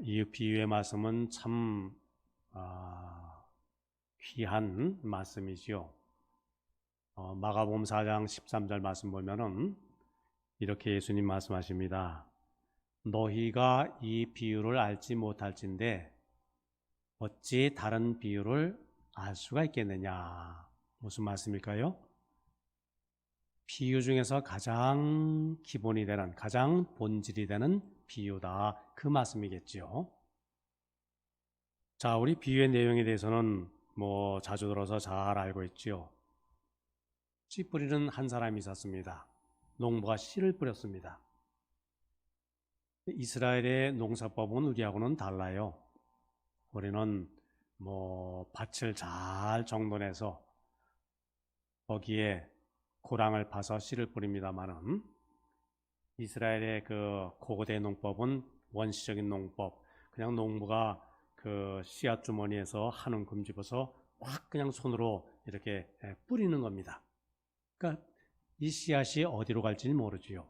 이 비유의 말씀은 참 귀한 말씀이지요. 마가복음 4장 13절 말씀 보면은 이렇게 예수님 말씀하십니다. 너희가 이 비유를 알지 못할진대 어찌 다른 비유를 알 수가 있겠느냐. 무슨 말씀일까요? 비유 중에서 가장 기본이 되는, 가장 본질이 되는 비유다. 그 말씀이겠지요. 자, 우리 비유의 내용에 대해서는 자주 들어서 잘 알고 있지요. 씨 뿌리는 한 사람이 있었습니다. 농부가 씨를 뿌렸습니다. 이스라엘의 농사법은 우리하고는 달라요. 우리는 밭을 잘 정돈해서 거기에 고랑을 파서 씨를 뿌립니다만은 이스라엘의 그 고대 농법은 원시적인 농법, 그냥 농부가 그 씨앗 주머니에서 한 움큼 집어서 확 그냥 손으로 이렇게 뿌리는 겁니다. 그러니까 이 씨앗이 어디로 갈지 모르지요.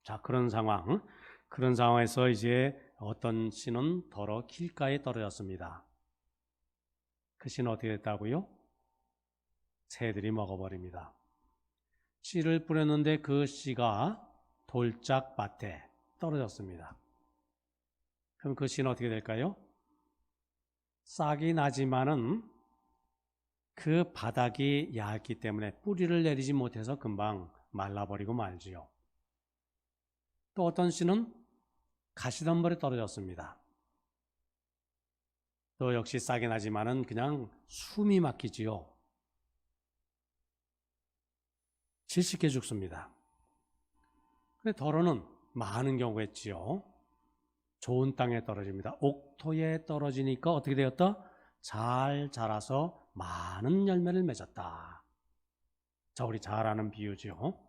자, 그런 상황에서 이제 어떤 씨는 더러 길가에 떨어졌습니다. 그 씨는 어떻게 됐다고요? 새들이 먹어버립니다. 씨를 뿌렸는데 그 씨가 돌짝밭에 떨어졌습니다. 그럼 그 씨는 어떻게 될까요? 싹이 나지만은 그 바닥이 얇기 때문에 뿌리를 내리지 못해서 금방 말라버리고 말지요. 또 어떤 씨는 가시덤불에 떨어졌습니다. 또 역시 싹이 나지만은 그냥 숨이 막히지요. 질식해 죽습니다. 근데 더러는 많은 경우가 있지요. 좋은 땅에 떨어집니다. 옥토에 떨어지니까 어떻게 되었다? 잘 자라서 많은 열매를 맺었다. 자, 우리 잘 아는 비유죠.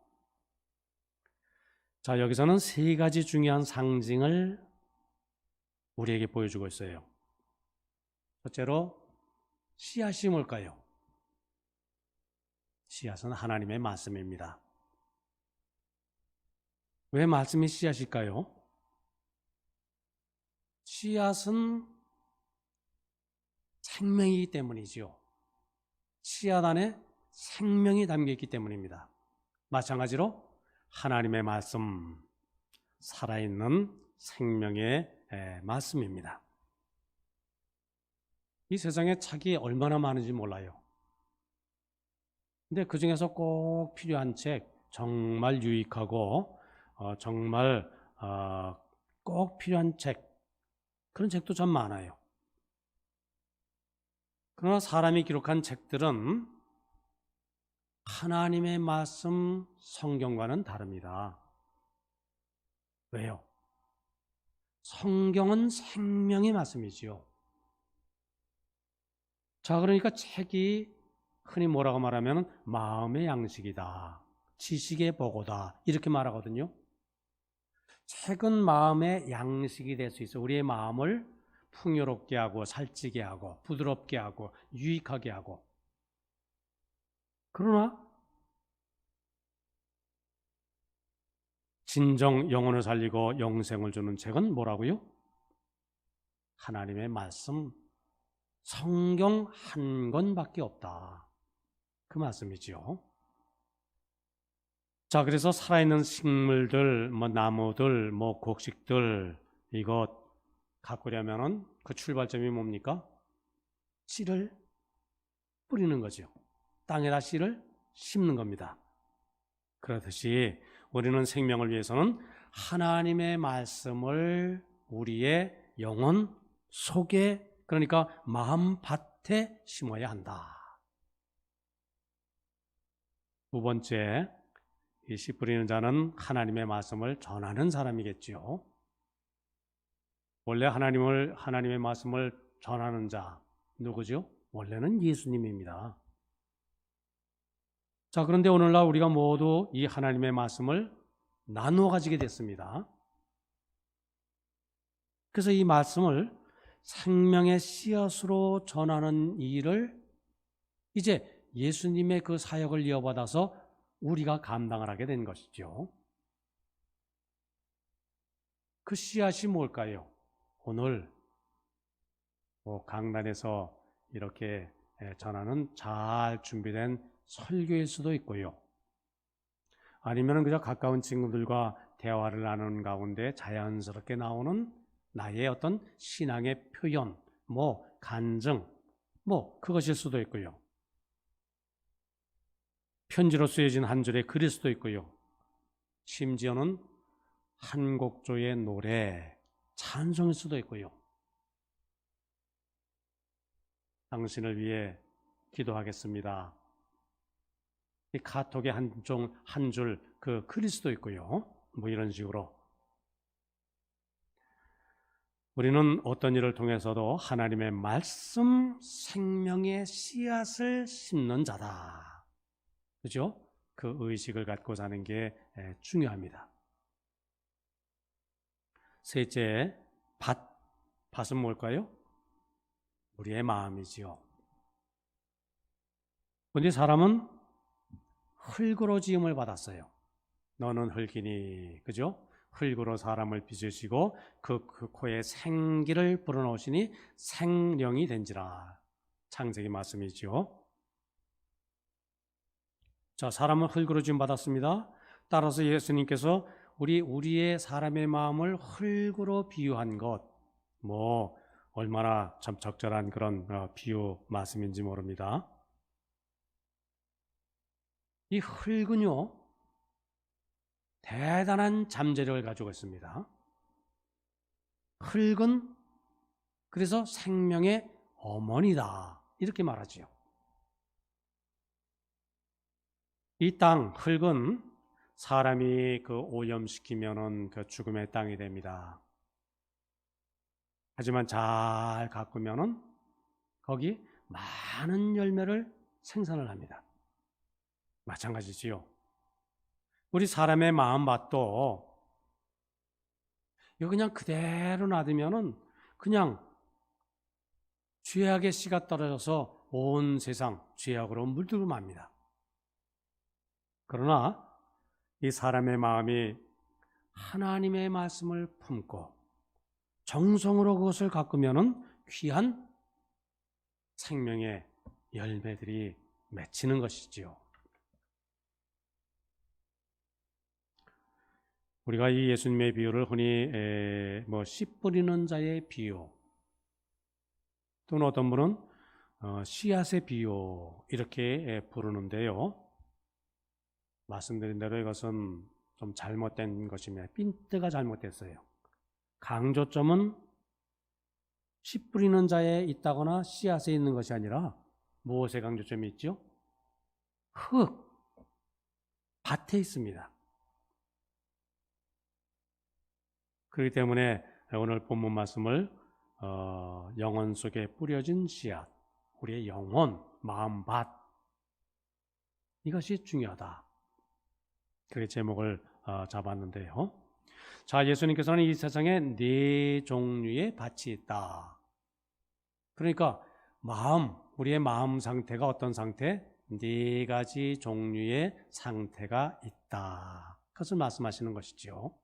자, 여기서는 세 가지 중요한 상징을 우리에게 보여주고 있어요. 첫째로 씨앗이 뭘까요? 씨앗은 하나님의 말씀입니다. 왜 말씀이 씨앗일까요? 씨앗은 생명이기 때문이지요. 씨앗 안에 생명이 담겨있기 때문입니다. 마찬가지로 하나님의 말씀, 살아있는 생명의 말씀입니다. 이 세상에 책이 얼마나 많은지 몰라요. 근데 그 중에서 꼭 필요한 책, 정말 유익하고 정말 꼭 필요한 책, 그런 책도 참 많아요. 그러나 사람이 기록한 책들은 하나님의 말씀, 성경과는 다릅니다. 왜요? 성경은 생명의 말씀이지요. 자, 그러니까 책이 흔히 뭐라고 말하면 마음의 양식이다, 지식의 보고다, 이렇게 말하거든요. 책은 마음의 양식이 될 수 있어. 우리의 마음을 풍요롭게 하고 살찌게 하고 부드럽게 하고 유익하게 하고. 그러나 진정 영혼을 살리고 영생을 주는 책은 뭐라고요? 하나님의 말씀, 성경 한 권밖에 없다, 그 말씀이지요. 자, 그래서 살아있는 식물들, 나무들, 곡식들, 이것 가꾸려면은 그 출발점이 뭡니까? 씨를 뿌리는 거죠. 땅에다 씨를 심는 겁니다. 그렇듯이 우리는 생명을 위해서는 하나님의 말씀을 우리의 영혼 속에, 그러니까 마음밭에 심어야 한다. 두 번째, 이 씨 뿌리는 자는 하나님의 말씀을 전하는 사람이겠지요. 원래 하나님의 말씀을 전하는 자 누구죠? 원래는 예수님입니다. 자, 그런데 오늘날 우리가 모두 이 하나님의 말씀을 나누어 가지게 됐습니다. 그래서 이 말씀을 생명의 씨앗으로 전하는 일을 이제 예수님의 그 사역을 이어받아서 우리가 감당을 하게 된 것이죠. 그 씨앗이 뭘까요? 오늘 강단에서 이렇게 전하는 잘 준비된 설교일 수도 있고요. 아니면 그저 가까운 친구들과 대화를 나누는 가운데 자연스럽게 나오는 나의 어떤 신앙의 표현, 간증, 그것일 수도 있고요. 편지로 쓰여진 한 줄의 글일 수도 있고요. 심지어는 한 곡조의 노래, 찬송일 수도 있고요. 당신을 위해 기도하겠습니다. 이 카톡의 한 줄 그 글일 수도 있고요. 이런 식으로. 우리는 어떤 일을 통해서도 하나님의 말씀, 생명의 씨앗을 심는 자다. 그죠? 그 의식을 갖고 사는 게 중요합니다. 셋째, 밭은 뭘까요? 우리의 마음이지요. 그런데 사람은 흙으로 지음을 받았어요. 너는 흙이니, 그죠? 흙으로 사람을 빚으시고 그 코에 생기를 불어넣으시니 생령이 된지라. 창세기 말씀이지요. 자, 사람은 흙으로 지음 받았습니다. 따라서 예수님께서 우리의 사람의 마음을 흙으로 비유한 것, 얼마나 참 적절한 그런 비유 말씀인지 모릅니다. 이 흙은요, 대단한 잠재력을 가지고 있습니다. 흙은 그래서 생명의 어머니다, 이렇게 말하지요. 이 땅, 흙은 사람이 오염시키면은 죽음의 땅이 됩니다. 하지만 잘 가꾸면은 거기 많은 열매를 생산을 합니다. 마찬가지지요. 우리 사람의 마음밭도 이거 그냥 그대로 놔두면은 그냥 죄악의 씨가 떨어져서 온 세상 죄악으로 물들고 맙니다. 그러나 이 사람의 마음이 하나님의 말씀을 품고 정성으로 그것을 가꾸면은 귀한 생명의 열매들이 맺히는 것이지요. 우리가 이 예수님의 비유를 흔히 씨 뿌리는 자의 비유, 또는 어떤 분은 씨앗의 비유 이렇게 부르는데요. 말씀드린 대로 이것은 좀 잘못된 것입니다. 핀트가 잘못됐어요. 강조점은 씨 뿌리는 자에 있다거나 씨앗에 있는 것이 아니라 무엇에 강조점이 있죠? 밭에 있습니다. 그렇기 때문에 오늘 본문 말씀을 영혼 속에 뿌려진 씨앗, 우리의 영혼, 마음밭, 이것이 중요하다. 그게 제목을 잡았는데요. 자, 예수님께서는 이 세상에 4종류의 밭이 있다. 그러니까 우리의 마음 상태가 어떤 상태? 4가지 종류의 상태가 있다. 그것을 말씀하시는 것이죠.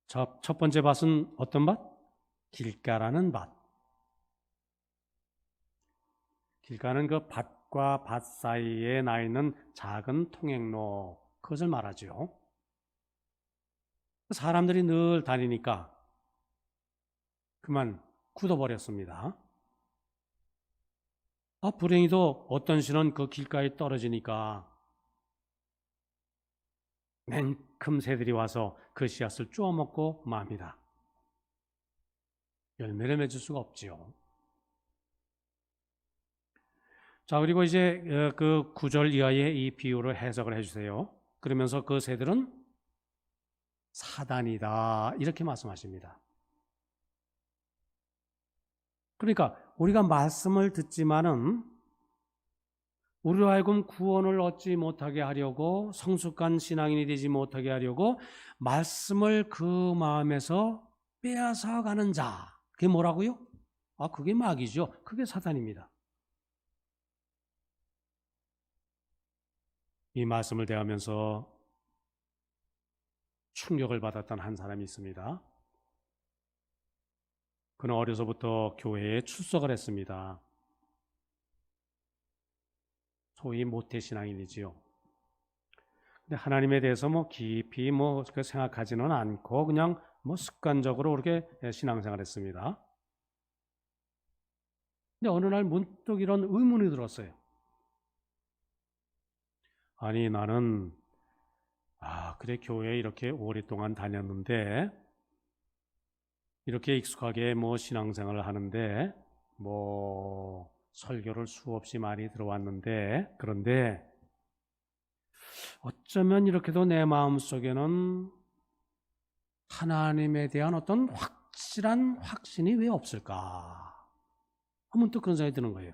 첫 번째 밭은 어떤 밭? 길가라는 밭. 길가는 그 밭과 밭 사이에 나 있는 작은 통행로, 그것을 말하죠. 사람들이 늘 다니니까 그만 굳어버렸습니다. 불행히도 어떤 씨는 그 길가에 떨어지니까 맨큼 새들이 와서 그 씨앗을 쪼아먹고 맙니다. 열매를 맺을 수가 없지요. 자, 그리고 이제 그 9절 이하의 이 비유를 해석을 해주세요. 그러면서 그 새들은 사단이다, 이렇게 말씀하십니다. 그러니까 우리가 말씀을 듣지만은 우리로 하여금 구원을 얻지 못하게 하려고, 성숙한 신앙인이 되지 못하게 하려고 말씀을 그 마음에서 빼앗아가는 자, 그게 뭐라고요? 그게 마귀죠. 그게 사단입니다. 이 말씀을 대하면서 충격을 받았던 한 사람이 있습니다. 그는 어려서부터 교회에 출석을 했습니다. 소위 모태신앙인이지요. 근데 하나님에 대해서 뭐 깊이 생각하지는 않고 그냥 습관적으로 그렇게 신앙생활했습니다. 근데 어느 날 문득 이런 의문이 들었어요. 아니 나는 그래 교회에 이렇게 오랫동안 다녔는데 이렇게 익숙하게 신앙생활을 하는데 설교를 수없이 많이 들어왔는데 그런데 어쩌면 이렇게도 내 마음속에는 하나님에 대한 어떤 확실한 확신이 왜 없을까? 문득 그런 생각이 드는 거예요.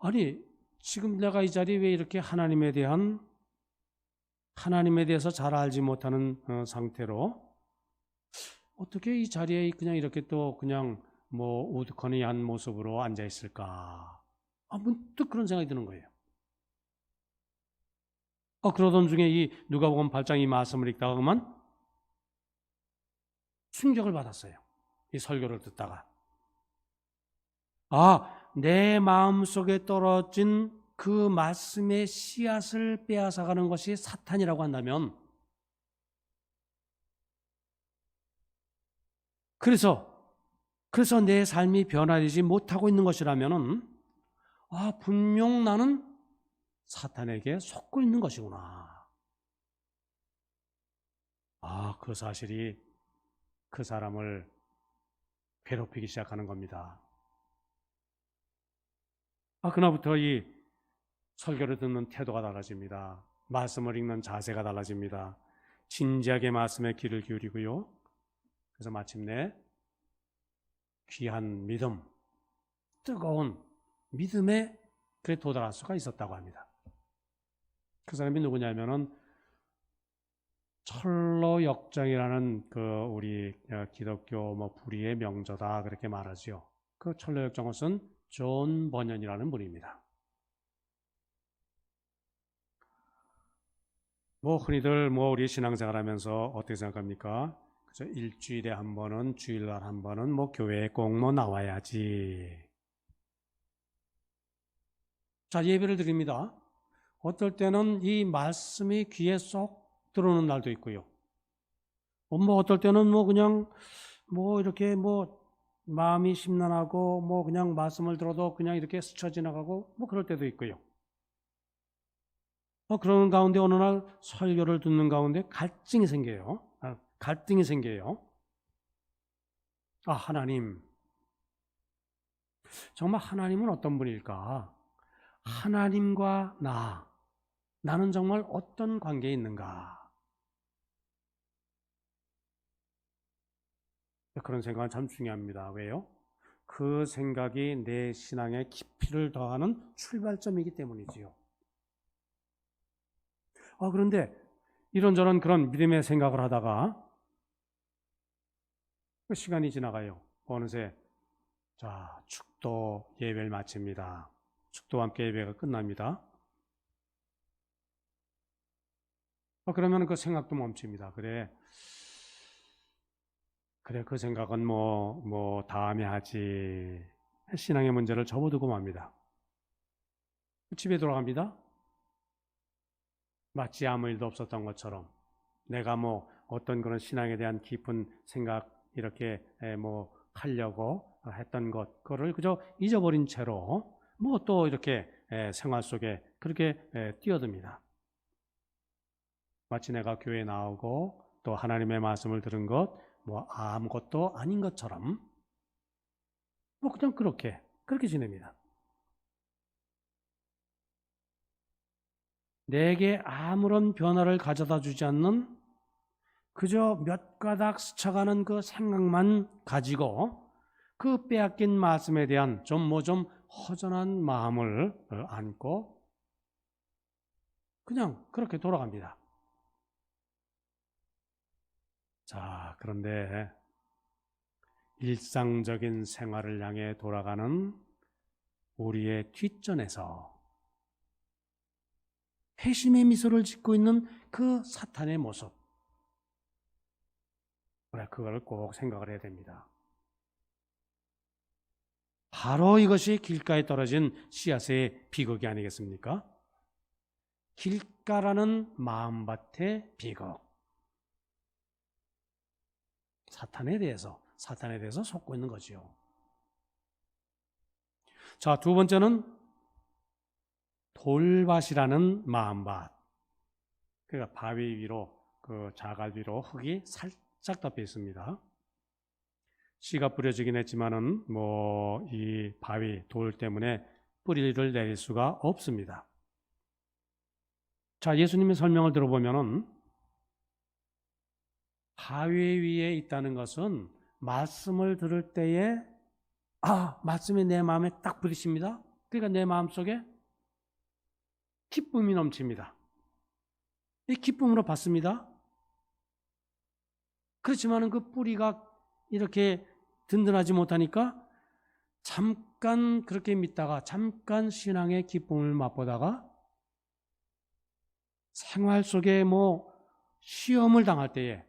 아니 지금 내가 이 자리에 왜 이렇게 하나님에 대해서 잘 알지 못하는 상태로 어떻게 이 자리에 그냥 이렇게 또 그냥 우두커니한 모습으로 앉아 있을까? 문득 그런 생각이 드는 거예요. 그러던 중에 이 누가복음 8장 이 말씀을 읽다가 그만 충격을 받았어요. 이 설교를 듣다가 내 마음속에 떨어진 그 말씀의 씨앗을 빼앗아가는 것이 사탄이라고 한다면 그래서 내 삶이 변화되지 못하고 있는 것이라면은 분명 나는 사탄에게 속고 있는 것이구나. 그 사실이 그 사람을 괴롭히기 시작하는 겁니다. 그날부터 이 설교를 듣는 태도가 달라집니다. 말씀을 읽는 자세가 달라집니다. 진지하게 말씀에 귀를 기울이고요. 그래서 마침내 귀한 믿음, 뜨거운 믿음에 그래 도달할 수가 있었다고 합니다. 그 사람이 누구냐면은 철로 역정이라는 우리 기독교 불의의 명저다 그렇게 말하지요. 그 철로 역정을 쓴 존 버년이라는 분입니다. 흔히들 우리 신앙생활하면서 어떻게 생각합니까? 그죠? 일주일에 한 번은 주일날 한 번은 교회에 꼭 나와야지. 자, 예배를 드립니다. 어떨 때는 이 말씀이 귀에 쏙 들어오는 날도 있고요. 어떨 때는 그냥 이렇게 마음이 심란하고 그냥 말씀을 들어도 그냥 이렇게 스쳐 지나가고 그럴 때도 있고요. 그러는 가운데 어느 날 설교를 듣는 가운데 갈등이 생겨요. 하나님, 정말 하나님은 어떤 분일까? 하나님과 나는 정말 어떤 관계에 있는가? 그런 생각은 참 중요합니다. 왜요? 그 생각이 내 신앙에 깊이를 더하는 출발점이기 때문이지요. 그런데 이런저런 그런 믿음의 생각을 하다가 시간이 지나가요. 어느새 축도 예배를 마칩니다. 축도와 함께 예배가 끝납니다. 그러면 그 생각도 멈춥니다. 그래 그 생각은 다음에 하지. 신앙의 문제를 접어두고 맙니다. 집에 돌아갑니다. 마치 아무 일도 없었던 것처럼 내가 어떤 그런 신앙에 대한 깊은 생각 이렇게 하려고 했던 그거를 그저 잊어버린 채로 또 이렇게 생활 속에 그렇게 뛰어듭니다. 마치 내가 교회에 나오고 또 하나님의 말씀을 들은 것 아무것도 아닌 것처럼 그냥 그렇게 지냅니다. 내게 아무런 변화를 가져다 주지 않는 그저 몇 가닥 스쳐가는 그 생각만 가지고 그 빼앗긴 말씀에 대한 좀 허전한 마음을 안고 그냥 그렇게 돌아갑니다. 자, 그런데 일상적인 생활을 향해 돌아가는 우리의 뒷전에서 회심의 미소를 짓고 있는 그 사탄의 모습. 그래, 그걸 꼭 생각을 해야 됩니다. 바로 이것이 길가에 떨어진 씨앗의 비극이 아니겠습니까? 길가라는 마음밭의 비극. 사탄에 대해서 속고 있는 거지요. 자, 두 번째는 돌밭이라는 마음밭. 그러니까 바위 위로, 그 자갈 위로 흙이 살짝 덮여 있습니다. 씨가 뿌려지긴 했지만은 이 바위, 돌 때문에 뿌리를 내릴 수가 없습니다. 자, 예수님의 설명을 들어보면은 바위 위에 있다는 것은 말씀을 들을 때에 말씀이 내 마음에 딱 부딪힙니다. 그러니까 내 마음속에 기쁨이 넘칩니다. 이 기쁨으로 받습니다. 그렇지만은 그 뿌리가 이렇게 든든하지 못하니까 잠깐 그렇게 믿다가 잠깐 신앙의 기쁨을 맛보다가 생활 속에 시험을 당할 때에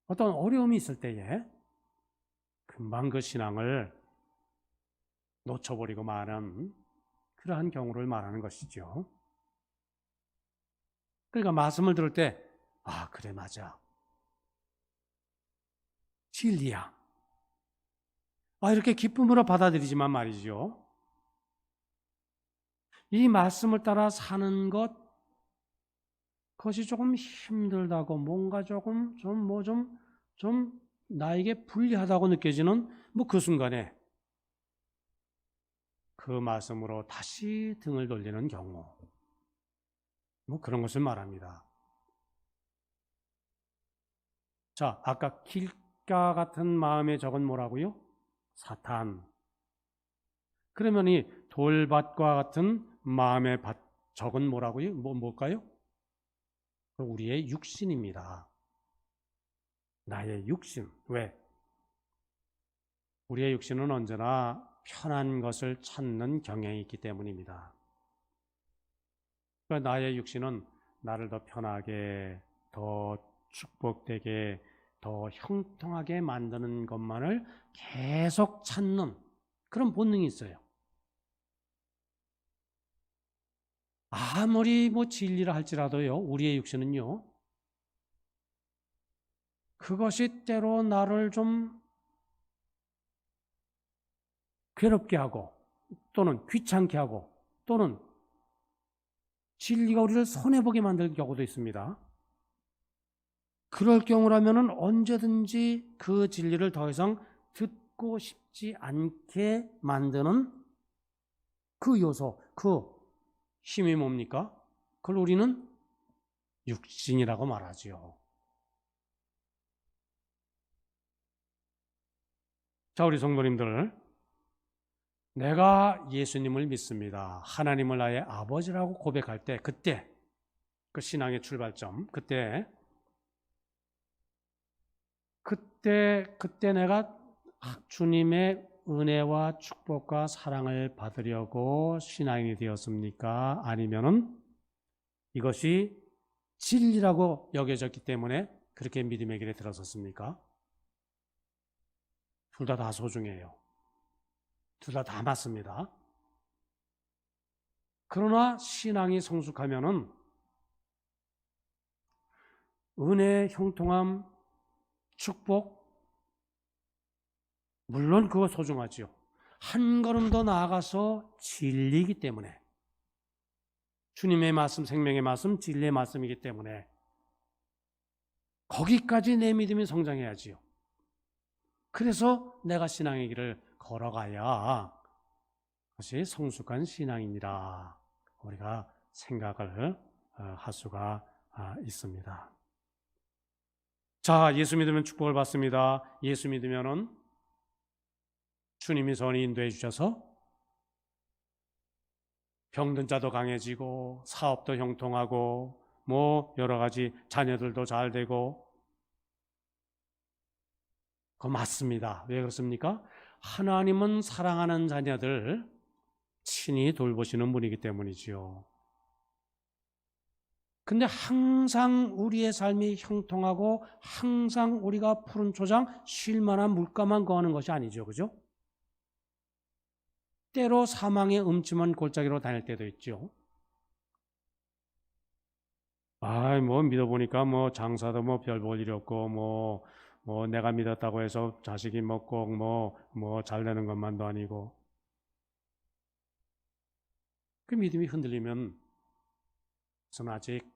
어떤 어려움이 있을 때에 금방 그 신앙을 놓쳐버리고 마는 그러한 경우를 말하는 것이죠. 그러니까 말씀을 들을 때 그래 맞아. 진리야. 이렇게 기쁨으로 받아들이지만 말이죠. 이 말씀을 따라 사는 그것이 조금 힘들다고 뭔가 조금 나에게 불리하다고 느껴지는 그 순간에 그 말씀으로 다시 등을 돌리는 경우 그런 것을 말합니다. 자, 아까 길가 같은 마음의 적은 뭐라고요? 사탄. 그러면 이 돌밭과 같은 마음의 적은 뭐라고요? 뭘까요? 우리의 육신입니다. 나의 육신. 왜? 우리의 육신은 언제나 편한 것을 찾는 경향이 있기 때문입니다. 그러니까 나의 육신은 나를 더 편하게, 더 축복되게, 더 형통하게 만드는 것만을 계속 찾는 그런 본능이 있어요. 아무리 진리라 할지라도요, 우리의 육신은요, 그것이 때로 나를 좀 괴롭게 하고, 또는 귀찮게 하고, 또는 진리가 우리를 손해보게 만들 경우도 있습니다. 그럴 경우라면 언제든지 그 진리를 더 이상 듣고 싶지 않게 만드는 그 요소, 그 힘이 뭡니까? 그걸 우리는 육신이라고 말하지요. 자, 우리 성도님들, 내가 예수님을 믿습니다. 하나님을 나의 아버지라고 고백할 때, 그때, 그 신앙의 출발점, 그때 내가 주님의 은혜와 축복과 사랑을 받으려고 신앙인이 되었습니까? 아니면은 이것이 진리라고 여겨졌기 때문에 그렇게 믿음의 길에 들어섰습니까? 둘 다 소중해요. 둘 다 맞습니다. 그러나 신앙이 성숙하면은 은혜, 형통함, 축복, 물론 그거 소중하지요. 한 걸음 더 나아가서 진리이기 때문에, 주님의 말씀, 생명의 말씀, 진리의 말씀이기 때문에 거기까지 내 믿음이 성장해야지요. 그래서 내가 신앙의 길을 걸어가야 그것이 성숙한 신앙이니라 우리가 생각을 할 수가 있습니다. 자, 예수 믿으면 축복을 받습니다. 예수 믿으면은 주님이 선히 인도해 주셔서 병든 자도 강해지고 사업도 형통하고 여러 가지 자녀들도 잘 되고 그거 맞습니다. 왜 그렇습니까? 하나님은 사랑하는 자녀들 친히 돌보시는 분이기 때문이지요. 근데 항상 우리의 삶이 형통하고 항상 우리가 푸른 초장 쉴 만한 물가만 거하는 것이 아니죠. 그죠? 때로 사망의 음침한 골짜기로 다닐 때도 있죠. 뭐 믿어보니까 뭐 장사도 뭐 별 볼 일이 없고 뭐 내가 믿었다고 해서 자식이 뭐 꼭 뭐 잘 되는 것만도 아니고 그 믿음이 흔들리면 그것은 아직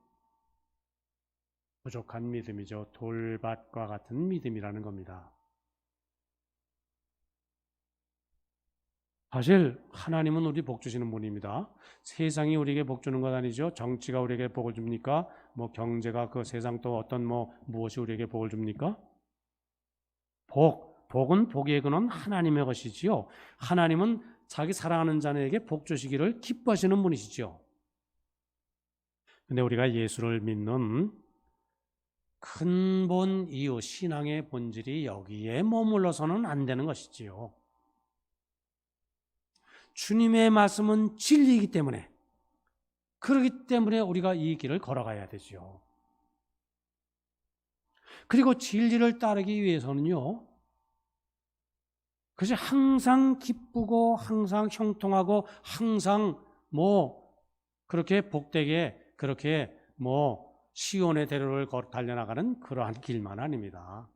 부족한 믿음이죠. 돌밭과 같은 믿음이라는 겁니다. 사실 하나님은 우리 복 주시는 분입니다. 세상이 우리에게 복 주는 것 아니죠. 정치가 우리에게 복을 줍니까? 뭐 경제가 그 세상 또 어떤 무엇이 우리에게 복을 줍니까? 복은 복의 근원 하나님의 것이지요. 하나님은 자기 사랑하는 자녀에게 복 주시기를 기뻐하시는 분이시죠. 근데 우리가 예수를 믿는 근본 이유, 신앙의 본질이 여기에 머물러서는 안 되는 것이지요. 주님의 말씀은 진리이기 때문에, 그렇기 때문에 우리가 이 길을 걸어가야 되죠. 그리고 진리를 따르기 위해서는요, 그것이 항상 기쁘고 항상 형통하고 항상 그렇게 복되게 그렇게 시온의 대로를 달려나가는 그러한 길만 아닙니다.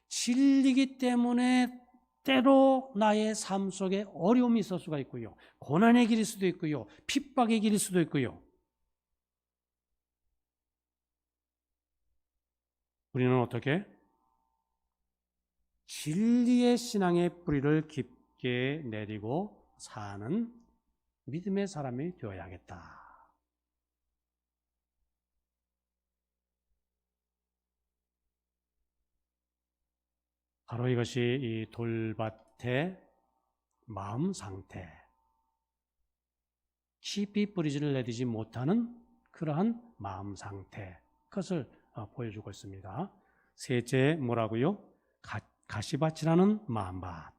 진리이기 때문에 때로 나의 삶 속에 어려움이 있을 수가 있고요. 고난의 길일 수도 있고요. 핍박의 길일 수도 있고요. 우리는 어떻게? 진리의 신앙의 뿌리를 깊게 내리고 사는 믿음의 사람이 되어야겠다. 바로 이것이 이 돌밭의 마음 상태, 깊이 뿌리를 내리지 못하는 그러한 마음 상태, 그것을 보여주고 있습니다. 셋째 뭐라고요? 가시밭이라는 마음밭.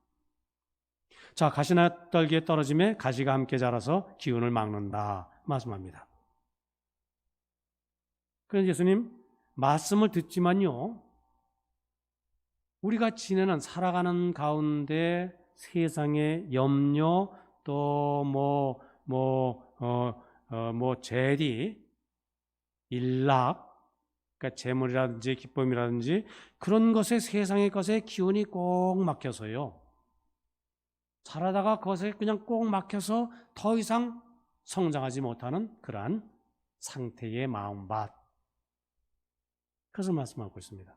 자, 가시나 떨기에 떨어짐에 가시가 함께 자라서 기운을 막는다 말씀합니다. 그래서 예수님 말씀을 듣지만요, 우리가 지내는 살아가는 가운데 세상의 염려 또 재리, 일락, 그러니까 재물이라든지 기쁨이라든지 그런 것에 세상의 것에 기운이 꼭 막혀서요. 살아다가 그것에 그냥 꼭 막혀서 더 이상 성장하지 못하는 그러한 상태의 마음밭. 그것을 말씀하고 있습니다.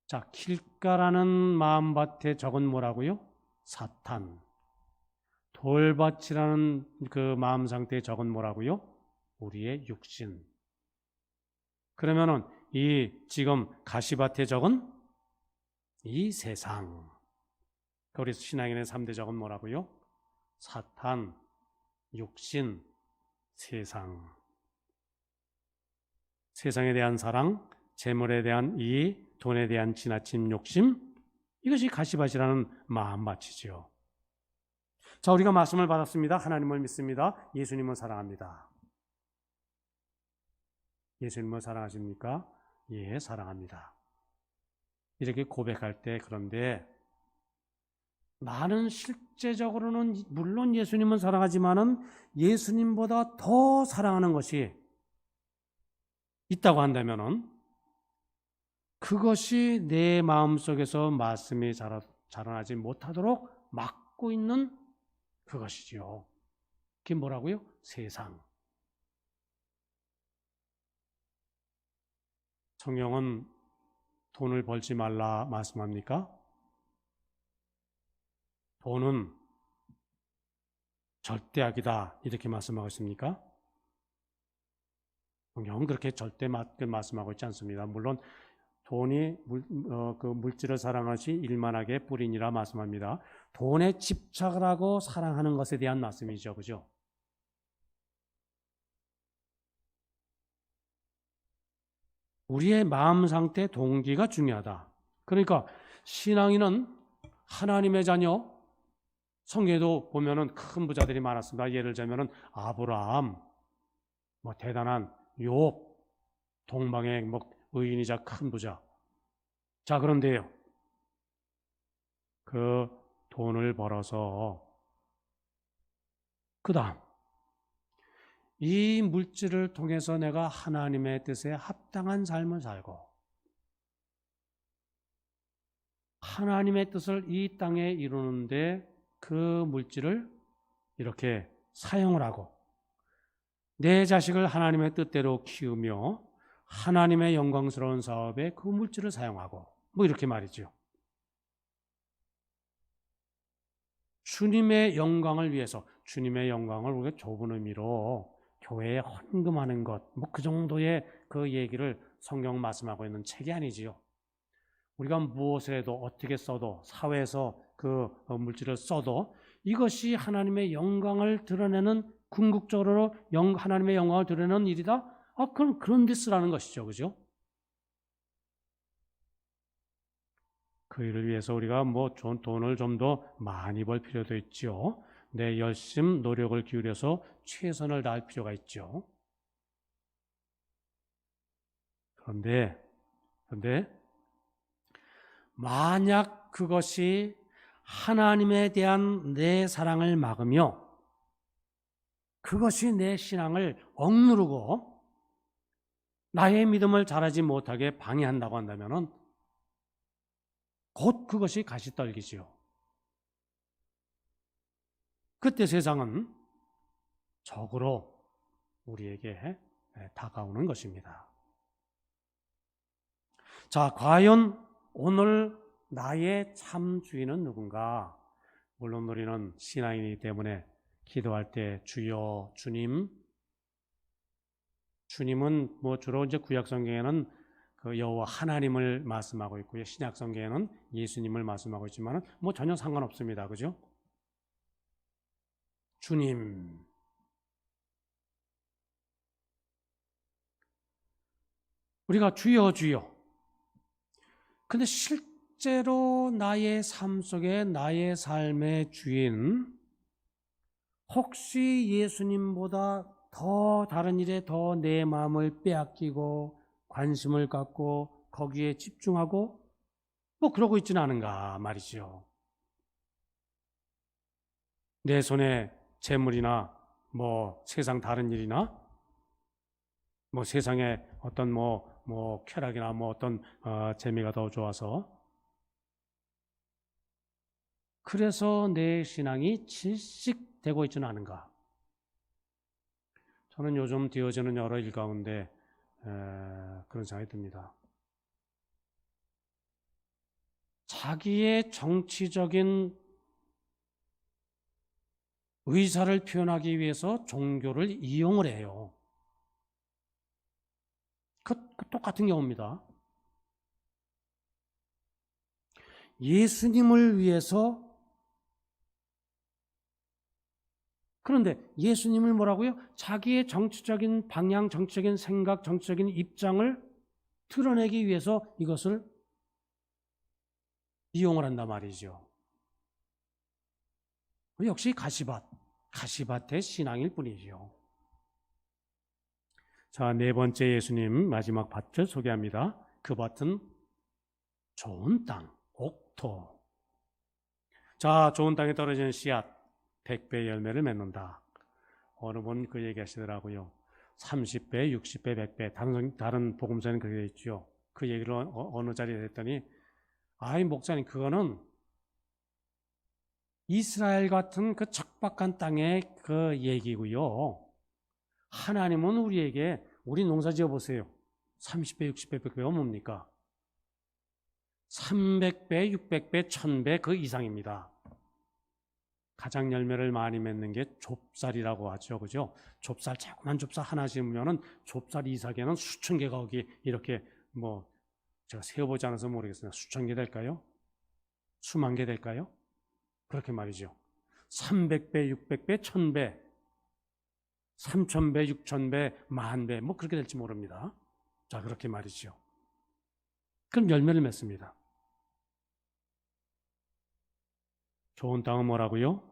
자, 길가라는 마음밭의 적은 뭐라고요? 사탄. 돌밭이라는 그 마음 상태의 적은 뭐라고요? 우리의 육신. 그러면은 이 지금 가시밭의 적은 이 세상. 우리 신앙인의 3대 적은 뭐라고요? 사탄, 육신, 세상. 세상에 대한 사랑, 재물에 대한 이익, 돈에 대한 지나친 욕심, 이것이 가시밭이라는 마음밭이지요. 자, 우리가 말씀을 받았습니다. 하나님을 믿습니다. 예수님을 사랑합니다. 예수님을 사랑하십니까? 예, 사랑합니다. 이렇게 고백할 때, 그런데 나는 실제적으로는 물론 예수님을 사랑하지만은 예수님보다 더 사랑하는 것이 있다고 한다면은 그것이 내 마음속에서 말씀이 자라나지 못하도록 막고 있는 그것이지요. 그게 뭐라고요? 세상. 성경은 돈을 벌지 말라 말씀합니까? 돈은 절대악이다 이렇게 말씀하고 있습니까? 성경은 그렇게 절대 말씀하고 있지 않습니다. 물론 돈이 물질을 사랑하시 일만하게 뿌리니라 말씀합니다. 돈에 집착을 하고 사랑하는 것에 대한 말씀이죠. 그죠? 우리의 마음 상태, 동기가 중요하다. 그러니까 신앙인은 하나님의 자녀, 성경에도 보면은 큰 부자들이 많았습니다. 예를 들자면은 아브라함, 뭐 대단한 욥, 동방의 뭐 의인이자 큰 부자. 자, 그런데요. 그 돈을 벌어서 그다음 이 물질을 통해서 내가 하나님의 뜻에 합당한 삶을 살고 하나님의 뜻을 이 땅에 이루는데 그 물질을 이렇게 사용을 하고 내 자식을 하나님의 뜻대로 키우며 하나님의 영광스러운 사업에 그 물질을 사용하고 뭐 이렇게 말이죠. 주님의 영광을 위해서 주님의 영광을 우리가 좁은 의미로 교회에 헌금하는 것 뭐 그 정도의 그 얘기를 성경 말씀하고 있는 책이 아니지요. 우리가 무엇을 해도 어떻게 써도 사회에서 그 물질을 써도 이것이 하나님의 영광을 드러내는 궁극적으로 하나님의 영광을 드러내는 일이다. 그럼 그런 데 쓰라는 것이죠. 그죠? 그 일을 위해서 우리가 뭐 돈을 좀 더 많이 벌 필요도 있죠. 내 열심 노력을 기울여서 최선을 다할 필요가 있죠. 그런데 만약 그것이 하나님에 대한 내 사랑을 막으며 그것이 내 신앙을 억누르고 나의 믿음을 자라지 못하게 방해한다고 한다면 곧 그것이 가시떨기지요. 그때 세상은 적으로 우리에게 다가오는 것입니다. 자, 과연 오늘 나의 참 주인은 누군가? 물론 우리는 신앙이기 때문에 기도할 때 주여, 주님은 뭐 주로 이제 구약 성경에는 그 여호와 하나님을 말씀하고 있고요. 신약 성경에는 예수님을 말씀하고 있지만 뭐 전혀 상관없습니다. 그죠? 주님. 우리가 주여 주여. 근데 실제로 나의 삶 속에 나의 삶의 주인 혹시 예수님보다 더 다른 일에 더 내 마음을 빼앗기고 관심을 갖고 거기에 집중하고 뭐 그러고 있지는 않은가 말이죠. 내 손에 재물이나 뭐 세상 다른 일이나 뭐 세상에 어떤 뭐 쾌락이나 뭐 어떤 재미가 더 좋아서 그래서 내 신앙이 질식되고 있지는 않은가. 저는 요즘 되어지는 여러 일 가운데 그런 생각이 듭니다. 자기의 정치적인 의사를 표현하기 위해서 종교를 이용을 해요. 그 똑같은 경우입니다. 예수님을 위해서 그런데 예수님을 뭐라고요? 자기의 정치적인 방향, 정치적인 생각, 정치적인 입장을 드러내기 위해서 이것을 이용을 한단 말이죠. 역시 가시밭의 신앙일 뿐이죠. 자, 네 번째 예수님 마지막 밭을 소개합니다. 그 밭은 좋은 땅, 옥토. 자, 좋은 땅에 떨어지는 씨앗 100배 열매를 맺는다. 어느 분 그 얘기 하시더라고요. 30배, 60배, 100배. 다른 복음서는 그렇게 되어 있죠. 그 얘기를 어느 자리에 했더니 아이 목사님 그거는 이스라엘 같은 그 척박한 땅의 그 얘기고요. 하나님은 우리에게 우리 농사 지어 보세요. 30배, 60배, 100배가 뭡니까? 300배, 600배, 1000배 그 이상입니다. 가장 열매를 많이 맺는 게 좁쌀이라고 하죠. 그죠? 좁쌀, 자꾸만 좁쌀 하나 심으면은 좁쌀 이삭에는 수천 개가 거기 이렇게 뭐 제가 세어보지 않아서 모르겠습니다. 수천 개 될까요? 수만 개 될까요? 그렇게 말이죠. 300배, 600배, 1000배, 3000배, 6000배, 만배 뭐 그렇게 될지 모릅니다. 자, 그렇게 말이죠. 그럼 열매를 맺습니다. 좋은 땅은 뭐라고요?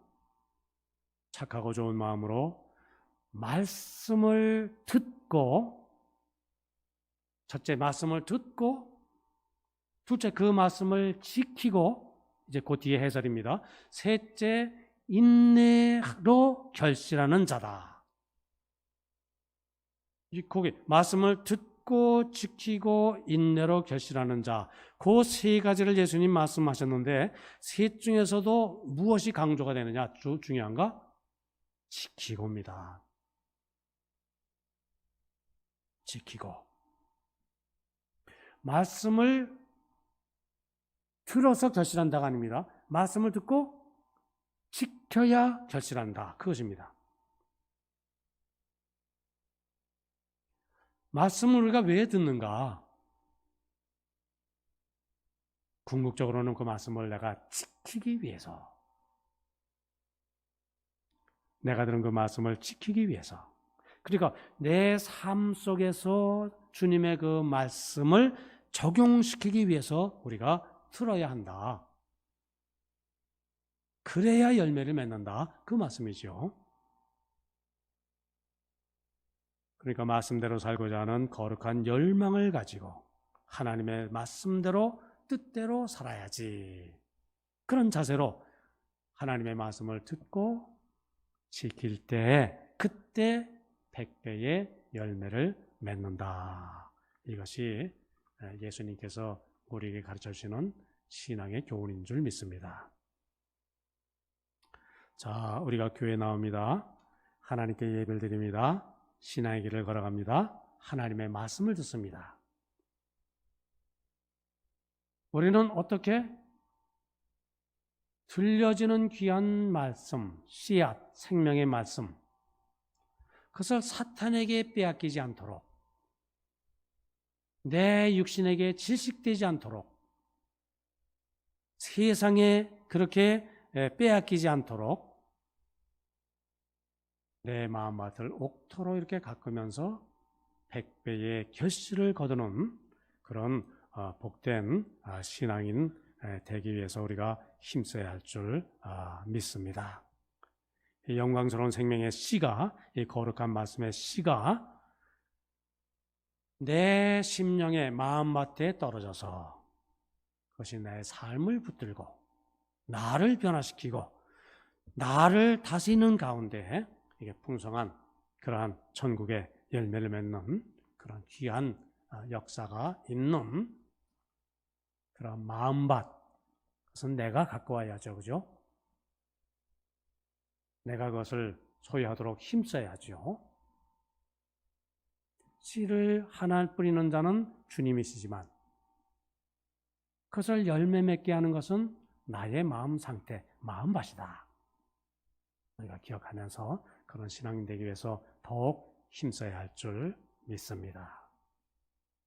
착하고 좋은 마음으로 말씀을 듣고, 첫째 말씀을 듣고, 둘째 그 말씀을 지키고, 이제 그 뒤에 해설입니다. 셋째 인내로 결실하는 자다. 거기 말씀을 듣고 지키고 인내로 결실하는 자, 그 세 가지를 예수님 말씀하셨는데 셋 중에서도 무엇이 강조가 되느냐? 중요한가? 지키고입니다. 지키고. 말씀을 들어서 결실한다가 아닙니다. 말씀을 듣고 지켜야 결실한다. 그것입니다. 말씀을 우리가 왜 듣는가? 궁극적으로는 그 말씀을 내가 지키기 위해서, 내가 들은 그 말씀을 지키기 위해서, 그러니까 내 삶 속에서 주님의 그 말씀을 적용시키기 위해서 우리가 들어야 한다. 그래야 열매를 맺는다. 그 말씀이죠. 그러니까 말씀대로 살고자 하는 거룩한 열망을 가지고 하나님의 말씀대로 뜻대로 살아야지. 그런 자세로 하나님의 말씀을 듣고 지킬 때 그때 100배의 열매를 맺는다. 이것이 예수님께서 우리에게 가르쳐 주시는 신앙의 교훈인 줄 믿습니다. 자, 우리가 교회에 나옵니다. 하나님께 예배를 드립니다. 신앙의 길을 걸어갑니다. 하나님의 말씀을 듣습니다. 우리는 어떻게? 들려지는 귀한 말씀, 씨앗, 생명의 말씀, 그것을 사탄에게 빼앗기지 않도록, 내 육신에게 질식되지 않도록, 세상에 그렇게 빼앗기지 않도록 내 마음밭을 옥토로 이렇게 가꾸면서 100배의 결실을 거두는 그런 복된 신앙인 되기 위해서 우리가 힘써야 할 줄 믿습니다. 이 영광스러운 생명의 씨가, 이 거룩한 말씀의 씨가 내 심령의 마음밭에 떨어져서 그것이 내 삶을 붙들고 나를 변화시키고 나를 다스리는 가운데 이게 풍성한 그러한 천국의 열매를 맺는 그런 귀한 역사가 있는 그런 마음밭, 그것은 내가 갖고 와야죠. 그죠? 내가 그것을 소유하도록 힘써야죠. 씨를 하나 뿌리는 자는 주님이시지만 그것을 열매 맺게 하는 것은 나의 마음 상태, 마음밭이다. 우리가 기억하면서 그런 신앙인 되기 위해서 더욱 힘써야 할 줄 믿습니다.